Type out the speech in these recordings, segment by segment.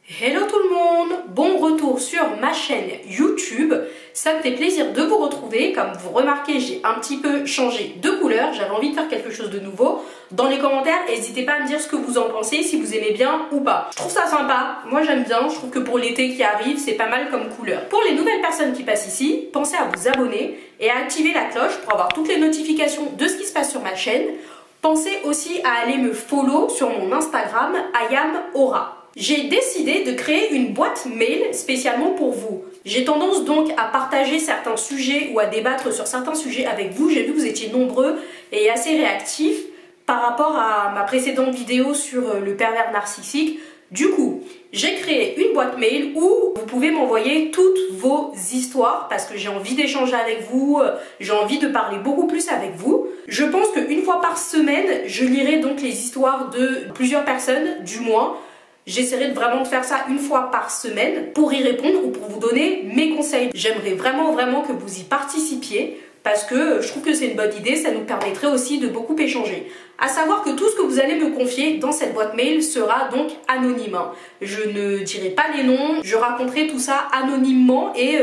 Hello tout le monde, bon retour sur ma chaîne YouTube. Ça me fait plaisir de vous retrouver. Comme vous remarquez, j'ai un petit peu changé de couleur. J'avais envie de faire quelque chose de nouveau. Dans les commentaires, n'hésitez pas à me dire ce que vous en pensez, si vous aimez bien ou pas. Je trouve ça sympa, moi j'aime bien. Je trouve que pour l'été qui arrive, c'est pas mal comme couleur. Pour les nouvelles personnes qui passent ici, pensez à vous abonner et à activer la cloche pour avoir toutes les notifications de ce qui se passe sur ma chaîne. Pensez aussi à aller me follow sur mon Instagram, IamAura. J'ai décidé de créer une boîte mail spécialement pour vous. J'ai tendance donc à partager certains sujets ou à débattre sur certains sujets avec vous. J'ai vu que vous étiez nombreux et assez réactifs par rapport à ma précédente vidéo sur le pervers narcissique. Du coup, j'ai créé une boîte mail où vous pouvez m'envoyer toutes vos histoires parce que j'ai envie d'échanger avec vous, j'ai envie de parler beaucoup plus avec vous. Je pense qu'une fois par semaine, je lirai donc les histoires de plusieurs personnes, du moins. J'essaierai vraiment de faire ça une fois par semaine pour y répondre ou pour vous donner mes conseils. J'aimerais vraiment que vous y participiez parce que je trouve que c'est une bonne idée, ça nous permettrait aussi de beaucoup échanger. À savoir que tout ce que vous allez me confier dans cette boîte mail sera donc anonyme. Je ne dirai pas les noms, je raconterai tout ça anonymement et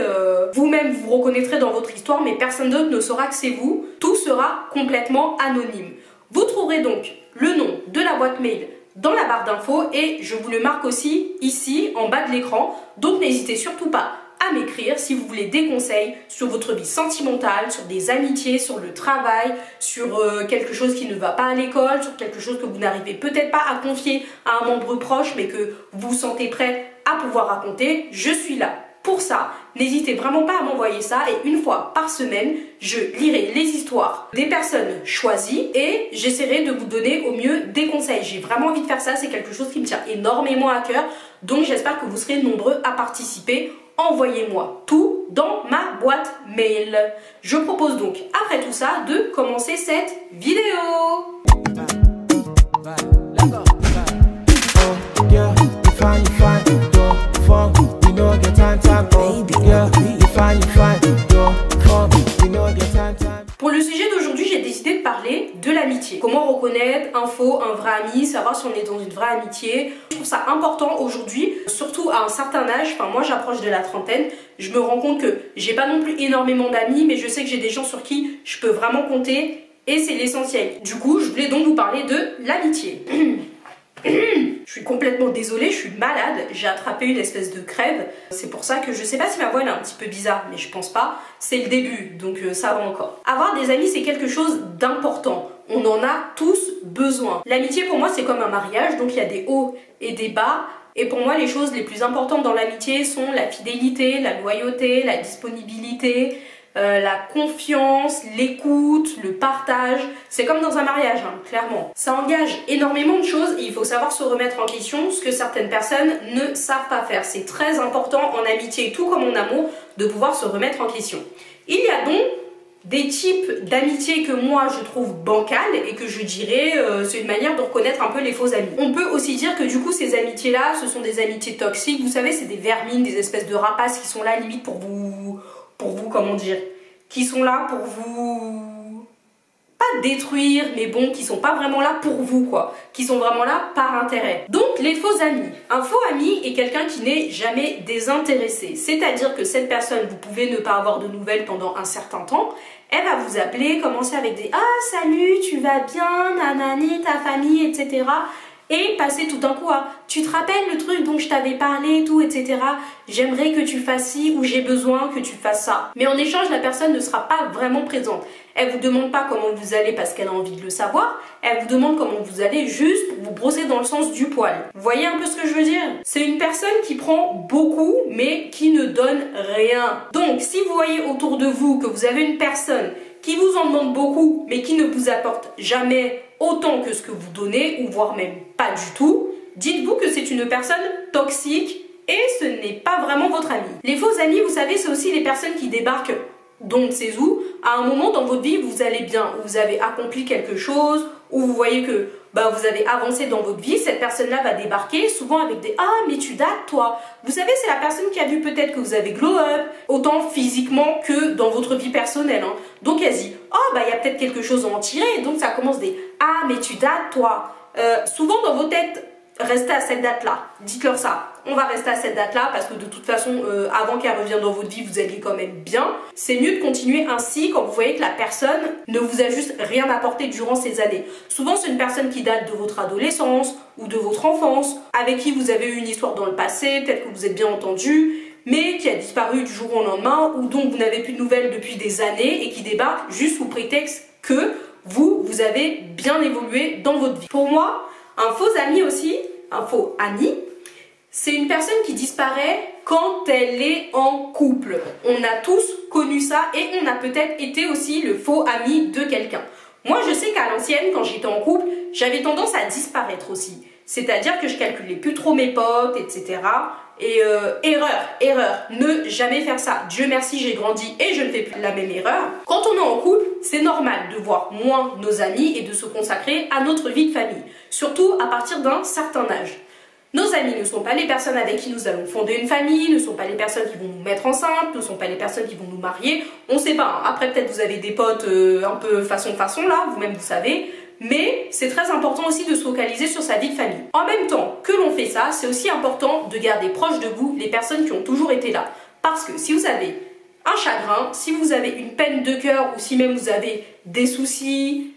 vous-même vous reconnaîtrez dans votre histoire, mais personne d'autre ne saura que c'est vous. Tout sera complètement anonyme. Vous trouverez donc le nom de la boîte mail dans la barre d'infos et je vous le marque aussi ici en bas de l'écran. Donc n'hésitez surtout pas à m'écrire si vous voulez des conseils sur votre vie sentimentale, sur des amitiés, sur le travail, sur quelque chose qui ne va pas à l'école, sur quelque chose que vous n'arrivez peut-être pas à confier à un membre proche mais que vous vous sentez prêt à pouvoir raconter. Je suis là pour ça. N'hésitez vraiment pas à m'envoyer ça et une fois par semaine, je lirai les histoires des personnes choisies et j'essaierai de vous donner au mieux des conseils. J'ai vraiment envie de faire ça, c'est quelque chose qui me tient énormément à cœur, donc j'espère que vous serez nombreux à participer. Envoyez-moi tout dans ma boîte mail. Je propose donc, après tout ça, de commencer cette vidéo. Pour le sujet d'aujourd'hui, j'ai décidé de parler de l'amitié. Comment reconnaître un faux, un vrai ami, savoir si on est dans une vraie amitié. Je trouve ça important aujourd'hui, surtout à un certain âge. Enfin, moi, j'approche de la trentaine. Je me rends compte que j'ai pas non plus énormément d'amis, mais je sais que j'ai des gens sur qui je peux vraiment compter et c'est l'essentiel. Du coup, je voulais donc vous parler de l'amitié. Je suis complètement désolée, je suis malade, j'ai attrapé une espèce de crève. C'est pour ça que je sais pas si ma voix elle est un petit peu bizarre, mais je pense pas. C'est le début, donc ça va encore. Avoir des amis, c'est quelque chose d'important. On en a tous besoin. L'amitié pour moi, c'est comme un mariage, donc il y a des hauts et des bas. Et pour moi, les choses les plus importantes dans l'amitié sont la fidélité, la loyauté, la disponibilité, la confiance, l'écoute, le partage. C'est comme dans un mariage, hein, clairement. Ça engage énormément de choses et il faut savoir se remettre en question, ce que certaines personnes ne savent pas faire. C'est très important en amitié, tout comme en amour, de pouvoir se remettre en question. Il y a donc des types d'amitié que moi je trouve bancales et que je dirais c'est une manière de reconnaître un peu les faux amis. On peut aussi dire que du coup ces amitiés là ce sont des amitiés toxiques, vous savez c'est des vermines, des espèces de rapaces qui sont là limite pour vous comment dire, qui sont là pour vous pas détruire mais bon qui sont pas vraiment là pour vous quoi, qui sont vraiment là par intérêt. Donc les faux amis. Un faux ami est quelqu'un qui n'est jamais désintéressé, c'est-à-dire que cette personne vous pouvez ne pas avoir de nouvelles pendant un certain temps. Elle va vous appeler, commencer avec des « Ah, salut, tu vas bien, nanani, ta famille, etc. » Et passer tout d'un coup à « Tu te rappelles le truc dont je t'avais parlé, tout, etc. J'aimerais que tu fasses ci ou j'ai besoin que tu fasses ça. » Mais en échange, la personne ne sera pas vraiment présente. Elle vous demande pas comment vous allez parce qu'elle a envie de le savoir. Elle vous demande comment vous allez juste pour vous brosser dans le sens du poil. Vous voyez un peu ce que je veux dire? C'est une personne qui prend beaucoup mais qui ne donne rien. Donc si vous voyez autour de vous que vous avez une personne qui vous en demande beaucoup mais qui ne vous apporte jamais autant que ce que vous donnez ou voire même pas du tout, dites-vous que c'est une personne toxique et ce n'est pas vraiment votre ami. Les faux amis, vous savez, c'est aussi les personnes qui débarquent donc c'est où à un moment dans votre vie vous allez bien, où vous avez accompli quelque chose, où vous voyez que vous avez avancé dans votre vie, cette personne-là va débarquer souvent avec des « Ah, mais tu dates toi !» Vous savez, c'est la personne qui a vu peut-être que vous avez glow up, autant physiquement que dans votre vie personnelle. Hein. Donc elle se dit « Oh, il y a peut-être quelque chose à en tirer. » Donc ça commence des « Ah, mais tu dates toi !» Souvent dans vos têtes, restez à cette date-là. Dites-leur ça. on va rester à cette date-là parce que de toute façon, avant qu'elle revienne dans votre vie, vous alliez quand même bien. C'est mieux de continuer ainsi quand vous voyez que la personne ne vous a juste rien apporté durant ces années. Souvent, c'est une personne qui date de votre adolescence ou de votre enfance, avec qui vous avez eu une histoire dans le passé, peut-être que vous êtes bien entendu, mais qui a disparu du jour au lendemain ou dont vous n'avez plus de nouvelles depuis des années et qui débarque juste sous prétexte que vous avez bien évolué dans votre vie. Pour moi, un faux ami aussi, un faux ami, c'est une personne qui disparaît quand elle est en couple. On a tous connu ça et on a peut-être été aussi le faux ami de quelqu'un. Moi, je sais qu'à l'ancienne, quand j'étais en couple, j'avais tendance à disparaître aussi. C'est-à-dire que je calculais plus trop mes potes, etc. Et erreur, ne jamais faire ça. Dieu merci, j'ai grandi et je ne fais plus la même erreur. Quand on est en couple, c'est normal de voir moins nos amis et de se consacrer à notre vie de famille. Surtout à partir d'un certain âge. Nos amis ne sont pas les personnes avec qui nous allons fonder une famille, ne sont pas les personnes qui vont nous mettre enceinte, ne sont pas les personnes qui vont nous marier. On ne sait pas. Après, peut-être vous avez des potes un peu façon là, vous-même vous savez. Mais c'est très important aussi de se focaliser sur sa vie de famille. En même temps que l'on fait ça, c'est aussi important de garder proche de vous les personnes qui ont toujours été là. Parce que si vous avez un chagrin, si vous avez une peine de cœur ou si même vous avez des soucis,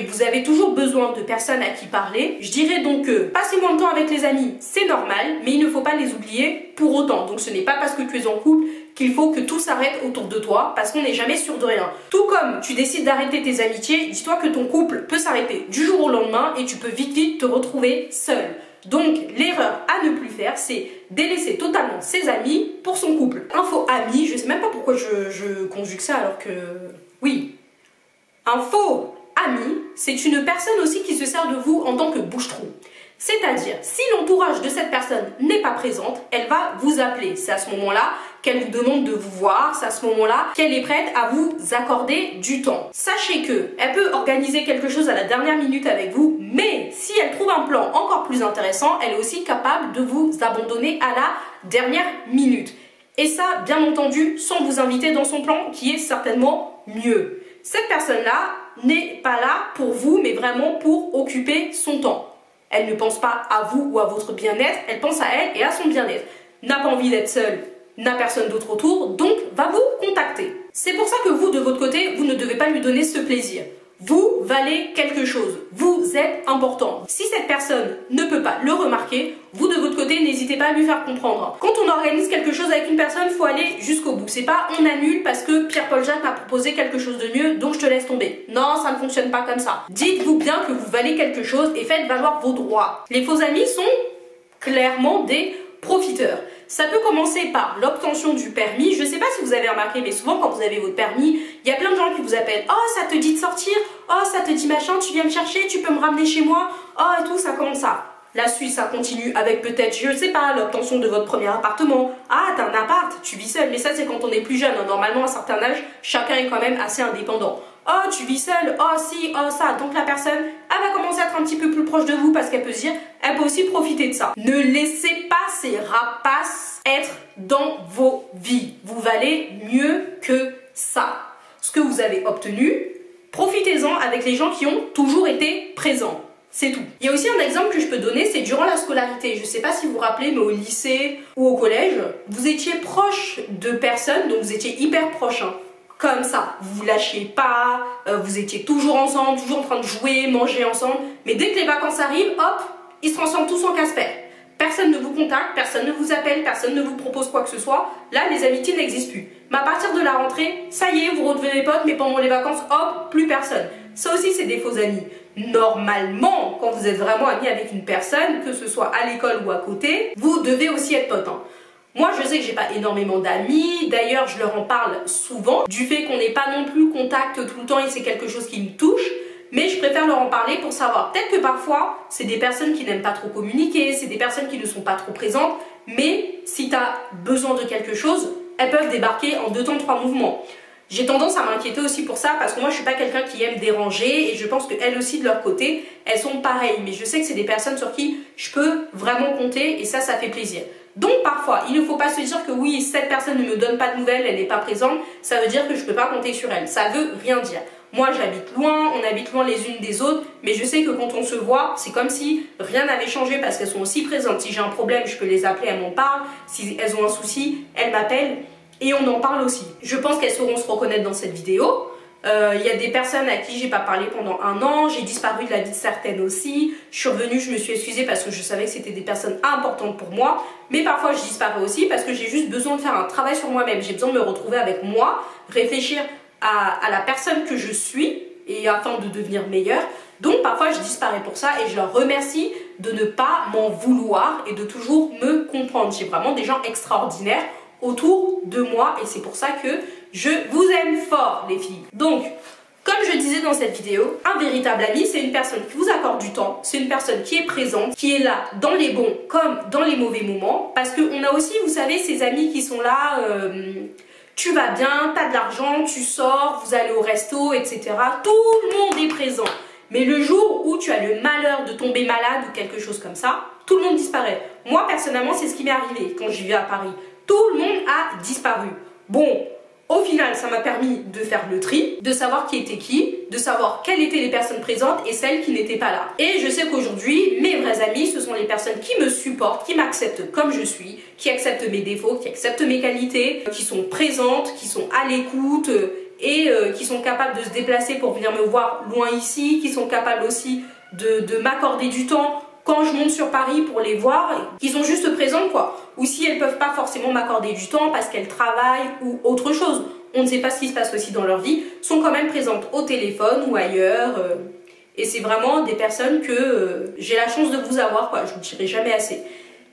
vous avez toujours besoin de personnes à qui parler, je dirais donc que passer moins de temps avec les amis, c'est normal, mais il ne faut pas les oublier pour autant. Donc ce n'est pas parce que tu es en couple qu'il faut que tout s'arrête autour de toi, parce qu'on n'est jamais sûr de rien. Tout comme tu décides d'arrêter tes amitiés, dis-toi que ton couple peut s'arrêter du jour au lendemain et tu peux vite te retrouver seul. Donc l'erreur à ne plus faire, c'est délaisser totalement ses amis pour son couple. Un faux ami, je sais même pas pourquoi je conjugue ça alors que... Oui. Un faux ami, c'est une personne aussi qui se sert de vous en tant que bouche-trou. C'est-à-dire, si l'entourage de cette personne n'est pas présente, elle va vous appeler. C'est à ce moment-là qu'elle vous demande de vous voir, c'est à ce moment-là qu'elle est prête à vous accorder du temps. Sachez que elle peut organiser quelque chose à la dernière minute avec vous, mais si elle trouve un plan encore plus intéressant, elle est aussi capable de vous abandonner à la dernière minute. Et ça, bien entendu, sans vous inviter dans son plan, qui est certainement mieux. Cette personne-là n'est pas là pour vous, mais vraiment pour occuper son temps. Elle ne pense pas à vous ou à votre bien-être, elle pense à elle et à son bien-être. N'a pas envie d'être seule, n'a personne d'autre autour, donc va vous contacter. C'est pour ça que vous, de votre côté, vous ne devez pas lui donner ce plaisir. Vous valez quelque chose, vous êtes important. Si cette personne ne peut pas le remarquer, vous de votre côté, n'hésitez pas à lui faire comprendre. Quand on organise quelque chose avec une personne, il faut aller jusqu'au bout. C'est pas on annule parce que Pierre-Paul Jacques m'a proposé quelque chose de mieux, donc je te laisse tomber. Non, ça ne fonctionne pas comme ça. Dites-vous bien que vous valez quelque chose et faites valoir vos droits. Les faux amis sont clairement des profiteurs. Ça peut commencer par l'obtention du permis. Je ne sais pas si vous avez remarqué, mais souvent quand vous avez votre permis, il y a plein de gens qui vous appellent. Oh, ça te dit de sortir. Oh, ça te dit machin, tu viens me chercher, tu peux me ramener chez moi. Oh, et tout, ça commence ça. La suite, ça continue avec peut-être, je ne sais pas, l'obtention de votre premier appartement. Ah, t'as un appart, tu vis seul. Mais ça, c'est quand on est plus jeune. Normalement, à un certain âge, chacun est quand même assez indépendant. Oh, tu vis seul, oh si, oh ça. Donc la personne, elle va commencer à être un petit peu plus proche de vous parce qu'elle peut se dire, elle peut aussi profiter de ça. Ne laissez pas ces rapaces être dans vos vies. Vous valez mieux que ça. Ce que vous avez obtenu, profitez-en avec les gens qui ont toujours été présents. C'est tout. Il y a aussi un exemple que je peux donner, c'est durant la scolarité. Je ne sais pas si vous vous rappelez, mais au lycée ou au collège, vous étiez proche de personnes, donc vous étiez hyper proches. Hein. Comme ça, vous vous lâchiez pas, vous étiez toujours ensemble, toujours en train de jouer, manger ensemble. Mais dès que les vacances arrivent, hop, ils se transforment tous en casse-père. Personne ne vous contacte, personne ne vous appelle, personne ne vous propose quoi que ce soit. Là, les amitiés n'existent plus. Mais à partir de la rentrée, ça y est, vous redevenez potes, mais pendant les vacances, hop, plus personne. Ça aussi, c'est des faux amis. Normalement, quand vous êtes vraiment ami avec une personne, que ce soit à l'école ou à côté, vous devez aussi être potes. Hein. Moi, je sais que j'ai pas énormément d'amis. D'ailleurs, je leur en parle souvent du fait qu'on n'ait pas non plus contact tout le temps et c'est quelque chose qui me touche. Mais je préfère leur en parler pour savoir. Peut-être que parfois, c'est des personnes qui n'aiment pas trop communiquer, c'est des personnes qui ne sont pas trop présentes. Mais si tu as besoin de quelque chose, elles peuvent débarquer en 2 temps 3 mouvements. J'ai tendance à m'inquiéter aussi pour ça parce que moi je suis pas quelqu'un qui aime déranger et je pense qu'elles aussi de leur côté elles sont pareilles, mais je sais que c'est des personnes sur qui je peux vraiment compter et ça fait plaisir. Donc parfois il ne faut pas se dire que oui, cette personne ne me donne pas de nouvelles, elle n'est pas présente, ça veut dire que je peux pas compter sur elle, ça veut rien dire. Moi j'habite loin, on habite loin les unes des autres, mais je sais que quand on se voit, c'est comme si rien n'avait changé parce qu'elles sont aussi présentes. Si j'ai un problème, je peux les appeler, elles m'en parlent. Si elles ont un souci, elles m'appellent et on en parle aussi. Je pense qu'elles sauront se reconnaître dans cette vidéo. Il y a des personnes à qui j'ai pas parlé pendant 1 an, j'ai disparu de la vie de certaines aussi, je suis revenue, je me suis excusée parce que je savais que c'était des personnes importantes pour moi, mais parfois je disparais aussi parce que j'ai juste besoin de faire un travail sur moi-même, j'ai besoin de me retrouver avec moi, réfléchir à la personne que je suis et afin de devenir meilleure. Donc parfois je disparais pour ça et je leur remercie de ne pas m'en vouloir et de toujours me comprendre. J'ai vraiment des gens extraordinaires autour de moi et c'est pour ça que je vous aime fort les filles. Donc comme je disais dans cette vidéo, un véritable ami c'est une personne qui vous accorde du temps, c'est une personne qui est présente, qui est là dans les bons comme dans les mauvais moments, parce qu'on a aussi, vous savez, ces amis qui sont là, tu vas bien, t'as de l'argent, tu sors, vous allez au resto, etc. Tout le monde est présent. Mais le jour où tu as le malheur de tomber malade ou quelque chose comme ça, tout le monde disparaît. Moi personnellement c'est ce qui m'est arrivé quand je vivais à Paris. Tout le monde a disparu. Bon, au final, ça m'a permis de faire le tri, de savoir qui était qui, de savoir quelles étaient les personnes présentes et celles qui n'étaient pas là. Et je sais qu'aujourd'hui, mes vrais amis, ce sont les personnes qui me supportent, qui m'acceptent comme je suis, qui acceptent mes défauts, qui acceptent mes qualités, qui sont présentes, qui sont à l'écoute et qui sont capables de se déplacer pour venir me voir loin ici, qui sont capables aussi de m'accorder du temps quand je monte sur Paris pour les voir, qui sont juste présentes quoi. Ou si elles peuvent pas forcément m'accorder du temps parce qu'elles travaillent ou autre chose, on ne sait pas ce qui se passe aussi dans leur vie, sont quand même présentes au téléphone ou ailleurs. Et c'est vraiment des personnes que j'ai la chance de vous avoir quoi, je vous dirai jamais assez.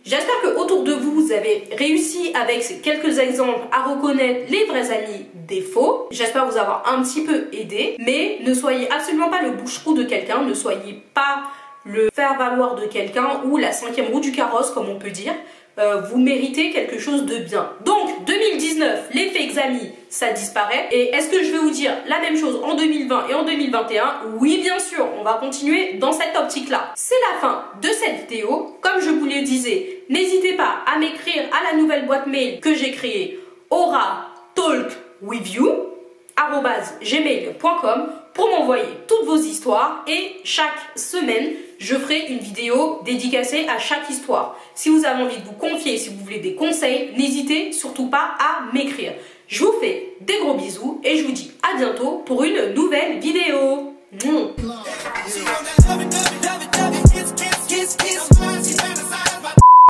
J'espère que autour de vous, vous avez réussi avec ces quelques exemples à reconnaître les vrais amis des faux. J'espère vous avoir un petit peu aidé, mais ne soyez absolument pas le bouche-trou de quelqu'un, ne soyez pas le faire-valoir de quelqu'un ou la 5e roue du carrosse comme on peut dire. Vous méritez quelque chose de bien. Donc 2019, les fakes amis, ça disparaît. Et est-ce que je vais vous dire la même chose en 2020 et en 2021? Oui bien sûr, on va continuer dans cette optique là. C'est la fin de cette vidéo. Comme je vous le disais, n'hésitez pas à m'écrire à la nouvelle boîte mail que j'ai créée, auratalkwithyou@gmail.com, pour m'envoyer toutes vos histoires et chaque semaine je ferai une vidéo dédicacée à chaque histoire. Si vous avez envie de vous confier, si vous voulez des conseils, n'hésitez surtout pas à m'écrire. Je vous fais des gros bisous et je vous dis à bientôt pour une nouvelle vidéo.